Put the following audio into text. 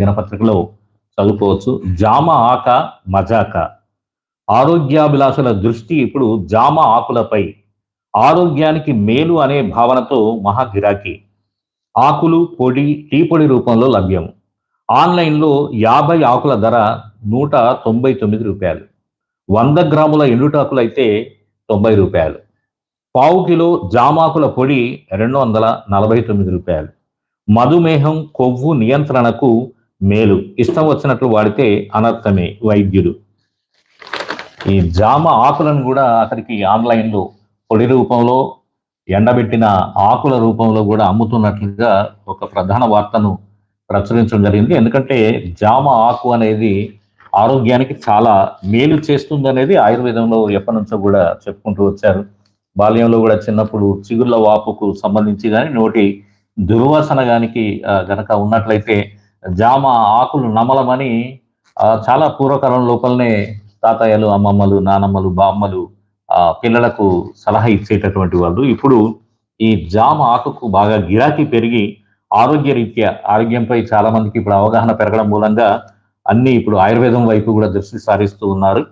దినపత్రికలో చదువుకోవచ్చు. జామ ఆక మజాక. ఆరోగ్యాభిలాషుల దృష్టి ఇప్పుడు జామ ఆకులపై. ఆరోగ్యానికి మేలు అనే భావనతో మహా గిరాకీ. ఆకులు పొడి టీ పొడి రూపంలో లభ్యం. ఆన్లైన్లో 50 ఆకుల ధర రూ. 199. 100 గ్రాముల ఎండుటాకులు అయితే రూ. 90. పావు కిలో జామాకుల పొడి రూ. 249. మధుమేహం కొవ్వు నియంత్రణకు మేలు. ఇష్టం వచ్చినట్లు వాడితే అనర్థమే వైద్యుడు. ఈ జామ ఆకులను కూడా అక్కడికి ఆన్లైన్లో పొడి రూపంలో ఎండబెట్టిన ఆకుల రూపంలో కూడా అమ్ముతున్నట్లుగా ఒక ప్రధాన వార్తను ప్రచురించడం జరిగింది. ఎందుకంటే జామ ఆకు అనేది ఆరోగ్యానికి చాలా మేలు చేస్తుంది అనేది ఆయుర్వేదంలో ఎప్పటి నుంచో కూడా చెప్పుకుంటూ వచ్చారు. బాల్యంలో కూడా చిన్నప్పుడు చిగుళ్ళ వాపుకు సంబంధించి కానీ నోటి దుర్వాసన గానికి గనక ఉన్నట్లయితే జామ ఆకులు నమలమని చాలా పూర్వకాలం లోపలనే తాతయ్యలు, అమ్మమ్మలు, నానమ్మలు, బామ్మలు పిల్లలకు సలహా ఇచ్చేటటువంటి వాళ్ళు. ఇప్పుడు ఈ జామ ఆకుకు బాగా గిరాకీ పెరిగి ఆరోగ్యంపై చాలా మందికి ఇప్పుడు అవగాహన పెరగడం మూలంగా అన్ని ఇప్పుడు ఆయుర్వేదం వైపు కూడా దృష్టి సారిస్తూ ఉన్నారు.